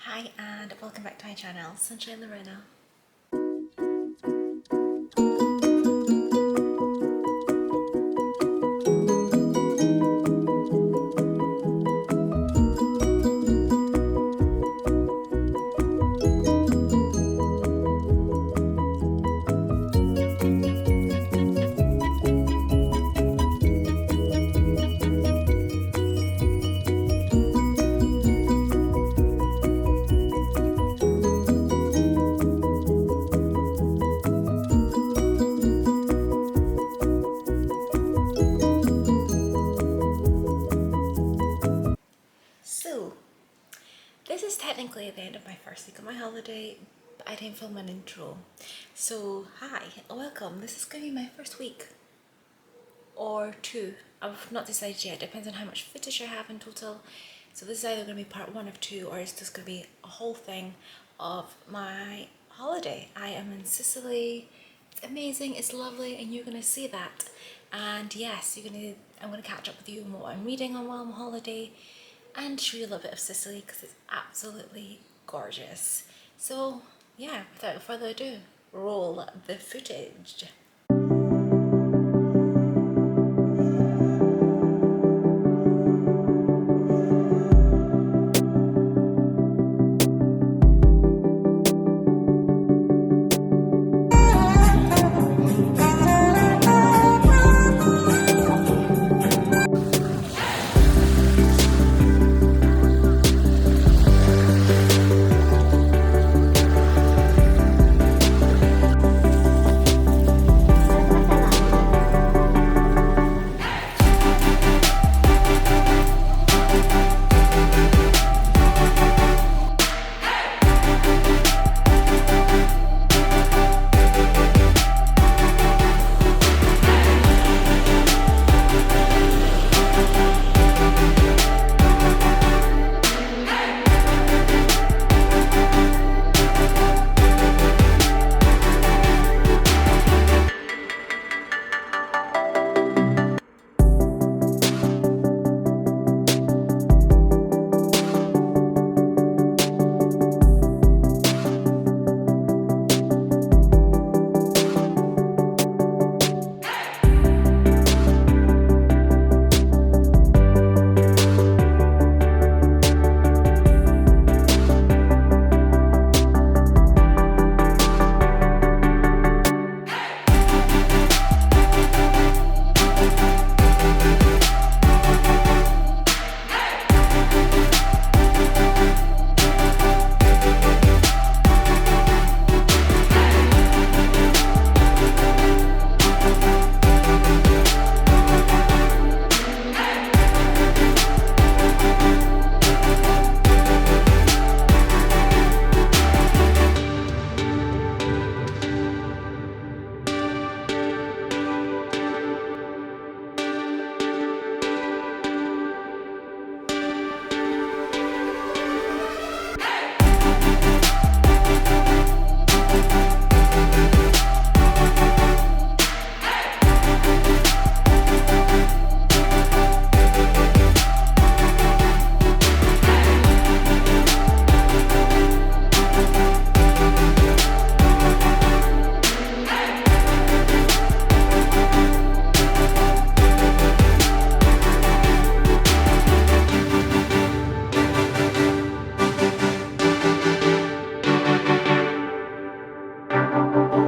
Hi and welcome back to my channel, Sunshine Lorena. So, this is technically the end of my first week of my holiday, but I didn't film an intro. So, hi, welcome. This is going to be my first week or two. I've not decided yet, depends on how much footage I have in total. So this is either going to be part one of two, or it's just going to be a whole thing of my holiday. I am in Sicily. It's amazing, it's lovely, and you're going to see that. And yes, I'm going to catch up with you on what I'm reading on while I'm on holiday and show you a little bit of Sicily because it's absolutely gorgeous. So yeah, without further ado, roll the footage.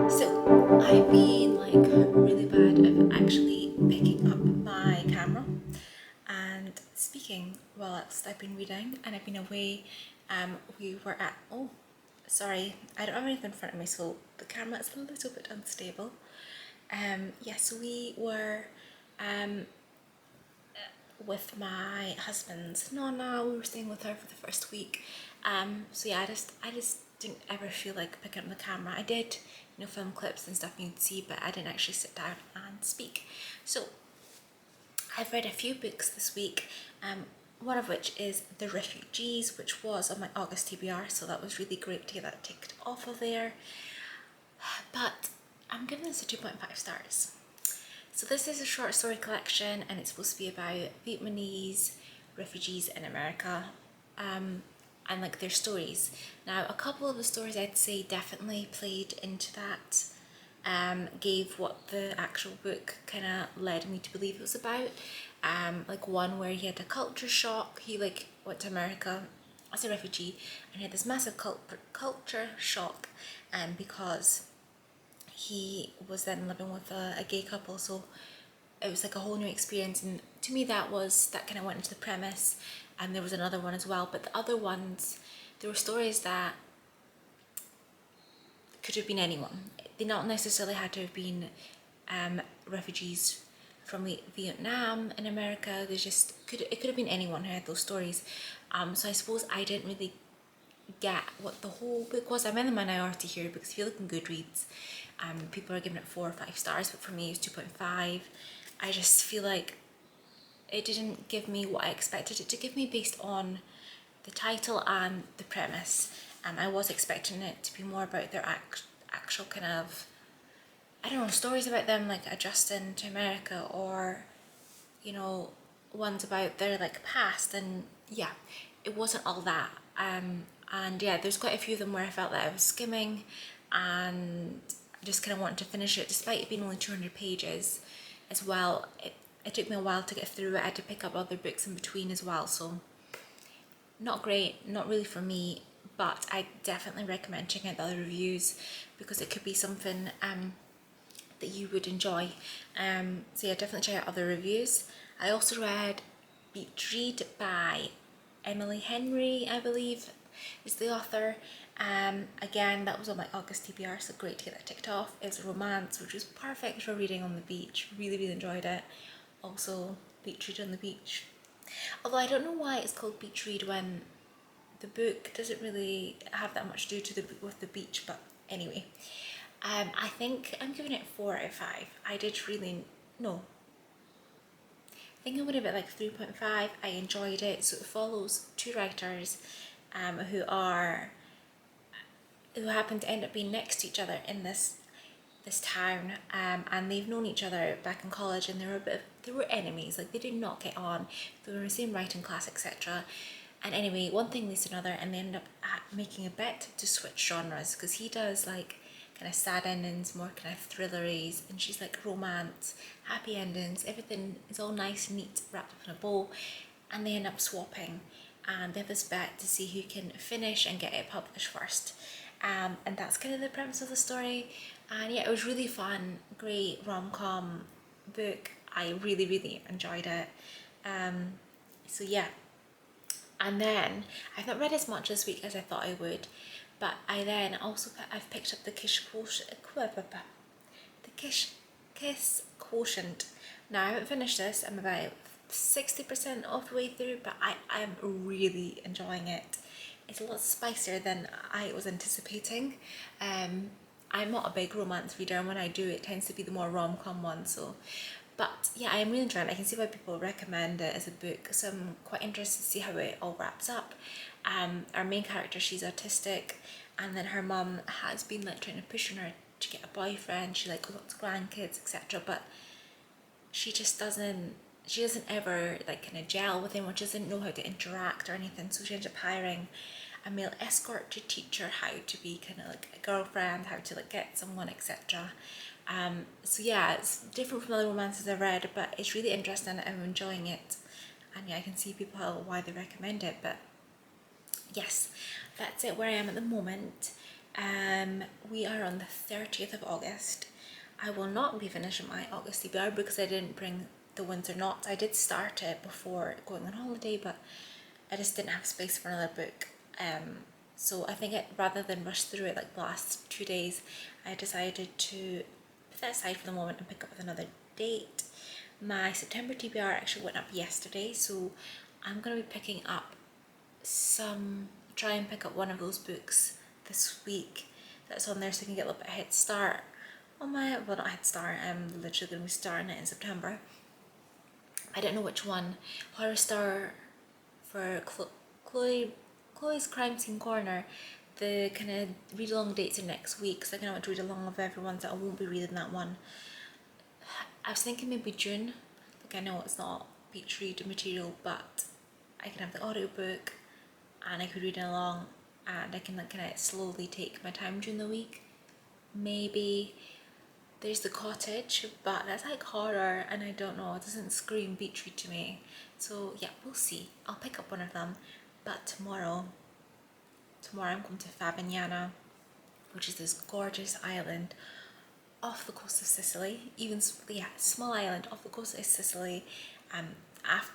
So I've been like really bad at actually picking up my camera and speaking whilst I've been reading, and I've been away. We were at, oh sorry, I don't have anything in front of me, so the camera is a little bit unstable. Yes, we were with my husband's nonna. We were staying with her for the first week. So yeah, I just didn't ever feel like picking up the camera. I did, film clips and stuff you'd see, but I didn't actually sit down and speak. So I've read a few books this week, one of which is The Refugees, which was on my August TBR, so that was really great to get that ticked off of there. But I'm giving this a 2.5 stars. So this is a short story collection, and it's supposed to be about Vietnamese refugees in America. and like their stories. Now, a couple of the stories I'd say definitely played into that, gave what the actual book kind of led me to believe it was about. Like one where he had a culture shock. He like went to America as a refugee and he had this massive culture shock, because he was then living with a gay couple. So it was like a whole new experience, and to me that kind of went into the premise. And there was another one as well, but the other ones, there were stories that could have been anyone. They not necessarily had to have been refugees from Vietnam in America. It could have been anyone who had those stories. So I suppose I didn't really get what the whole book was. I'm in the minority here because if you look in Goodreads, people are giving it 4 or 5 stars, but for me it was 2.5. I just feel like it didn't give me what I expected it to give me based on the title and the premise. I was expecting it to be more about their actual kind of, I don't know, stories about them like adjusting to America, or, you know, ones about their like past. And yeah, it wasn't all that. And yeah, there's quite a few of them where I felt that I was skimming and I just kind of wanted to finish it, despite it being only 200 pages as well. It took me a while to get through it. I had to pick up other books in between as well, so not great, not really for me, but I definitely recommend checking out the other reviews because it could be something that you would enjoy. So yeah, definitely check out other reviews. I also read Beach Read by Emily Henry, I believe is the author. Again, that was on my August TBR, so great to get that ticked off. It's a romance, which was perfect for reading on the beach. Really enjoyed it. Also, beach read on the beach. Although I don't know why it's called beach read when the book doesn't really have that much to do with the beach, but anyway. I think I'm giving it 4 out of 5. I did really, no, I think I'm going to give it like 3.5. I enjoyed it. So it follows 2 writers who happen to end up being next to each other in this town, and they've known each other back in college, and they were enemies. Like, they did not get on. They were in the same writing class, etc. And anyway, one thing leads to another, and they end up making a bet to switch genres, because he does like kind of sad endings, more kind of thrilleries, and she's like romance, happy endings. Everything is all nice and neat, wrapped up in a bow, and they end up swapping. And they have this bet to see who can finish and get it published first. And that's kind of the premise of the story. And yeah, it was really fun, great rom-com book. I really enjoyed it. So yeah. And then I've not read as much this week as I thought I would, but I've picked up the Kiss Quotient. Now I haven't finished this. I'm about 60% of the way through, but I'm really enjoying it. It's a lot spicier than I was anticipating. I'm not a big romance reader, and when I do, it tends to be the more rom-com one. So, but yeah, I'm really enjoying it. I can see why people recommend it as a book, so I'm quite interested to see how it all wraps up. Our main character, she's autistic, and then her mum has been like trying to push on her to get a boyfriend. She like lots of grandkids, etc. But she just doesn't ever like kind of gel with him, or doesn't know how to interact or anything. So she ends up hiring a male escort to teach her how to be kind of like a girlfriend, how to like get someone, etc. So yeah, it's different from other romances I've read, but it's really interesting. I'm enjoying it, and yeah, I can see people why they recommend it. But yes, that's it where I am at the moment. We are on the 30th of August. I will not be finishing my August TBR because I didn't bring the Windsor Knots. I did start it before going on holiday, but I just didn't have space for another book. So I think rather than rush through it like the last 2 days, I decided to put that aside for the moment and pick up with another date. My September TBR actually went up yesterday, so I'm going to be picking up try and pick up one of those books this week that's on there, so I can get a little bit of a head start on well, not head start, I'm literally going to be starting it in September. I don't know which one. Horror Star for Chloe's Crime Scene Corner, the kind of read along dates are next week, so I kind of want to read along with everyone, so I won't be reading that one. I was thinking maybe June. Like, I know it's not beach read material, but I can have the audiobook and I could read along, and I can like kind of slowly take my time during the week. Maybe there's The Cottage, but that's like horror, and I don't know, it doesn't scream beach read to me. So yeah, we'll see. I'll pick up one of them. But tomorrow I'm going to Favingnana, which is this gorgeous island off the coast of Sicily. Small island off the coast of Sicily. After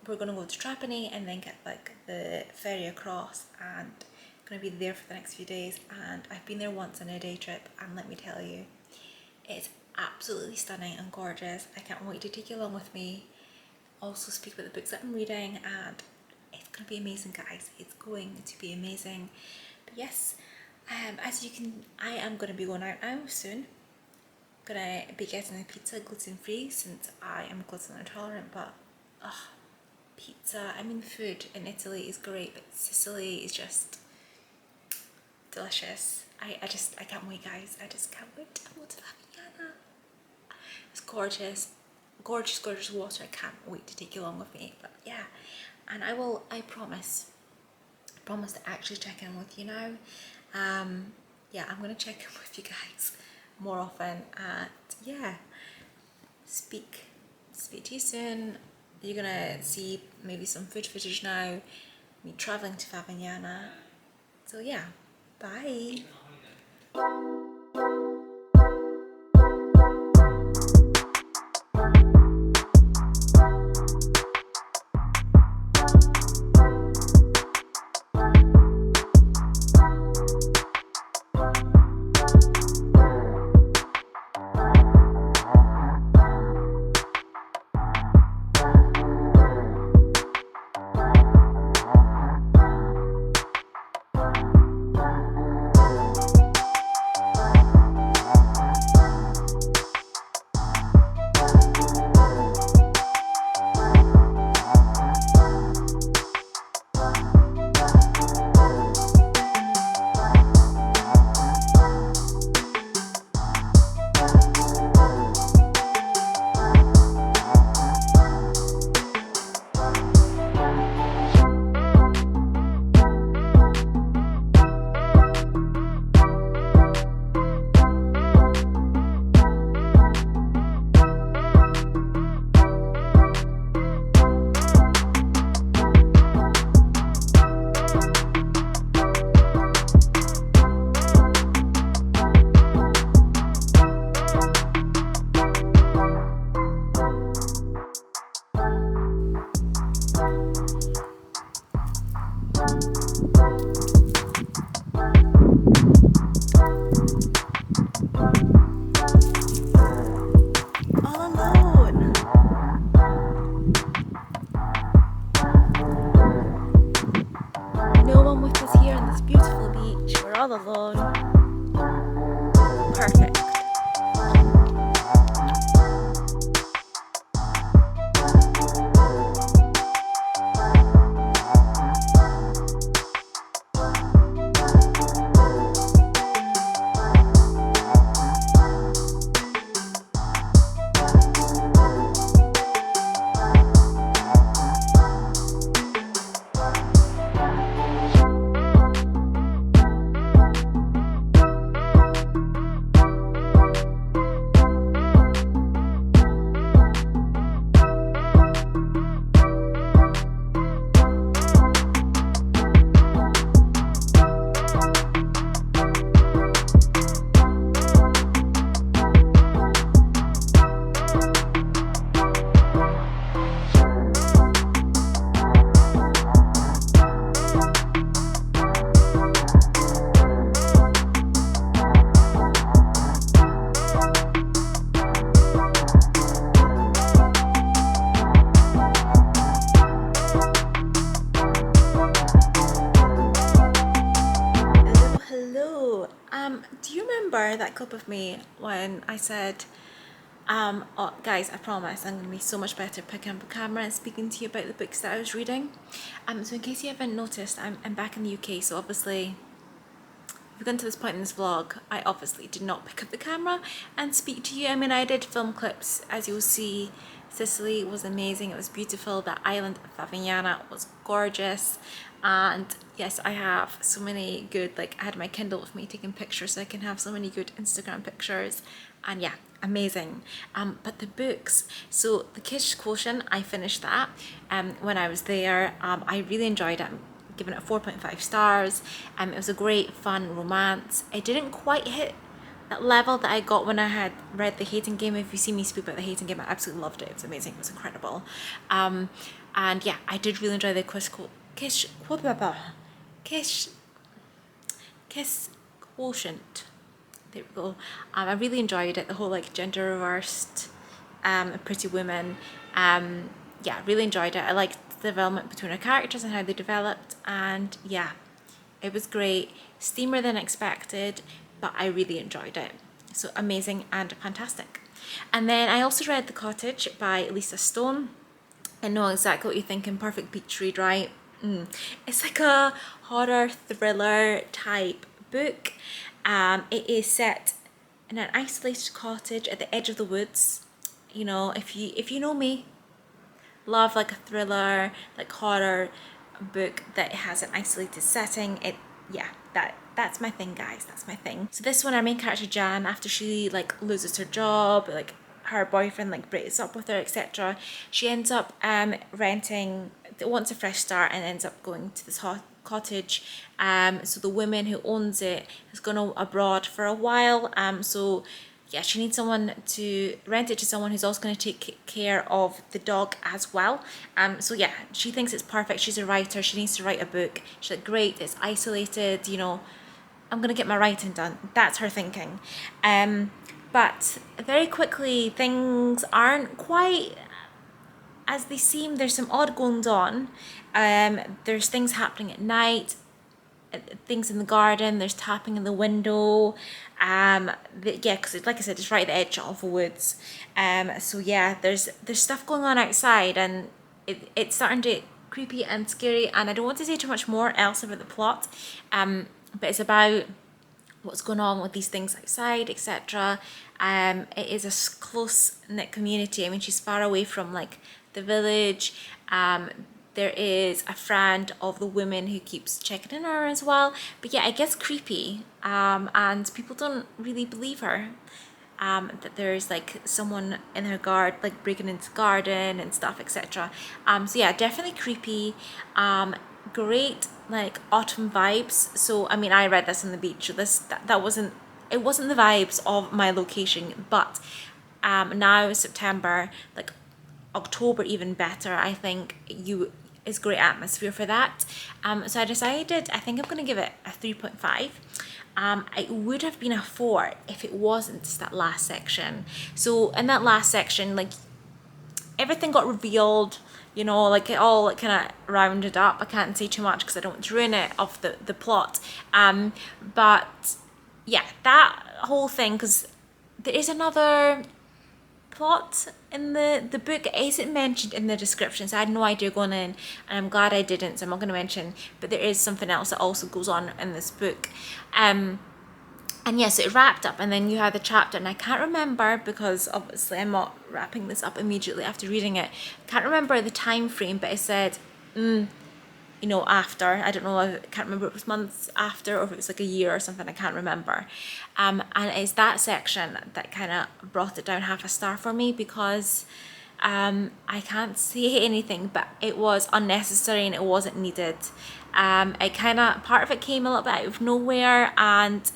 we're gonna go to Trapani and then get like the ferry across, and gonna be there for the next few days. And I've been there once on a day trip, and let me tell you, it's absolutely stunning and gorgeous. I can't wait to take you along with me. Also speak about the books that I'm reading, and it's gonna be amazing, guys. It's going to be amazing. But yes, as you can, I am gonna be going out now soon. Gonna be getting a pizza gluten free since I am gluten intolerant, but pizza, I mean food in Italy is great, but Sicily is just delicious. I can't wait, guys. I just can't wait to go to Favingnana. It's gorgeous, gorgeous, gorgeous water. I can't wait to take you along with me. But yeah, and I promise to actually check in with you now. Yeah, I'm gonna check in with you guys more often, and yeah, speak to you soon. You're gonna see maybe some food footage now, me traveling to Favingnana. So yeah, bye. All alone. Perfect. Do you remember that clip of me when I said, oh, guys, I promise I'm going to be so much better picking up a camera and speaking to you about the books that I was reading. So in case you haven't noticed, I'm back in the UK, so obviously, if you've gotten to this point in this vlog, I obviously did not pick up the camera and speak to you. I mean, I did film clips, as you'll see. Sicily was amazing, it was beautiful, the island of Favingnana was gorgeous. And yes, I have so many good, like I had my Kindle with me taking pictures so I can have so many good Instagram pictures, and yeah, amazing. But the books, so the Kish Quotient, I finished that when I was there. I really enjoyed it. I'm giving it 4.5 stars. It was a great fun romance. It didn't quite hit that level that I got when I had read The Hating Game. If you see me speak about The Hating Game, I absolutely loved it. It was amazing. It was incredible. And yeah, I did really enjoy the Kish Quotient. There we go. I really enjoyed it. The whole like gender reversed, Pretty Woman. Yeah, really enjoyed it. I liked the development between our characters and how they developed. And yeah, it was great. Steamer than expected, but I really enjoyed it. So amazing and fantastic. And then I also read The Cottage by Lisa Stone. I know exactly what you're thinking. Perfect beach read, right? It's like a horror thriller type book. It is set in an isolated cottage at the edge of the woods. You know, if you know me, love like a thriller, like horror book that has an isolated setting. That's my thing, guys. That's my thing. So this one, our main character Jan, after she like loses her job, like her boyfriend like breaks up with her, etc., she ends up renting, wants a fresh start, and ends up going to this cottage. So the woman who owns it has gone abroad for a while. So yeah, she needs someone to rent it to someone who's also going to take care of the dog as well. So yeah, she thinks it's perfect. She's a writer. She needs to write a book. She's like, great, it's isolated, you know, I'm going to get my writing done. That's her thinking. But very quickly, things aren't quite as they seem. There's some odd goings on. There's things happening at night, things in the garden, there's tapping in the window. Yeah, because like I said, it's right at the edge of the woods. So yeah, there's stuff going on outside, and it's starting to get creepy and scary, and I don't want to say too much more else about the plot. But it's about what's going on with these things outside, etc. It is a close-knit community. I mean, she's far away from like the village. There is a friend of the woman who keeps checking in on her as well. But yeah, it gets creepy, and people don't really believe her. That there's like someone in her garden, like breaking into the garden and stuff, etc. So yeah, definitely creepy. Great like autumn vibes. So I mean, I read this on the beach. So that wasn't, it wasn't the vibes of my location, but now September, like October even better. I think is great atmosphere for that. So I decided, I think I'm going to give it a 3.5. It would have been a 4 if it wasn't that last section. So in that last section, like everything got revealed, you know, like it all like, kind of rounded up. I can't say too much because I don't want to ruin it of the plot. But yeah, that whole thing, because there is another plot in the book. It isn't mentioned in the description, so I had no idea going in, and I'm glad I didn't, so I'm not going to mention, but there is something else that also goes on in this book. And yes, it wrapped up, and then you had the chapter, and I can't remember, because obviously I'm not wrapping this up immediately after reading it. I can't remember the time frame, but it said you know, after, I don't know, I can't remember if it was months after or if it was like a year or something, I can't remember. And it's that section that kind of brought it down half a star for me, because I can't say anything, but it was unnecessary and it wasn't needed. It kind of, part of it came a little bit out of nowhere, and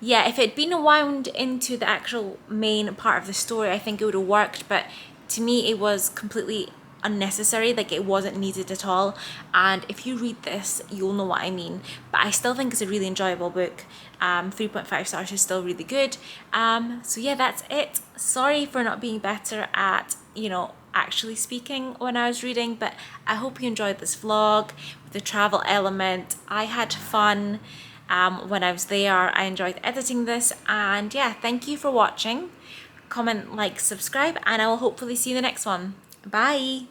yeah, if it had been wound into the actual main part of the story, I think it would have worked, but to me it was completely unnecessary. Like, it wasn't needed at all, and if you read this you'll know what I mean. But I still think it's a really enjoyable book. 3.5 stars is still really good. So yeah, that's it. Sorry for not being better at, you know, actually speaking when I was reading, but I hope you enjoyed this vlog with the travel element. I had fun when I was there. I enjoyed editing this, and yeah, thank you for watching. Comment, like, subscribe, and I will hopefully see you in the next one. Bye.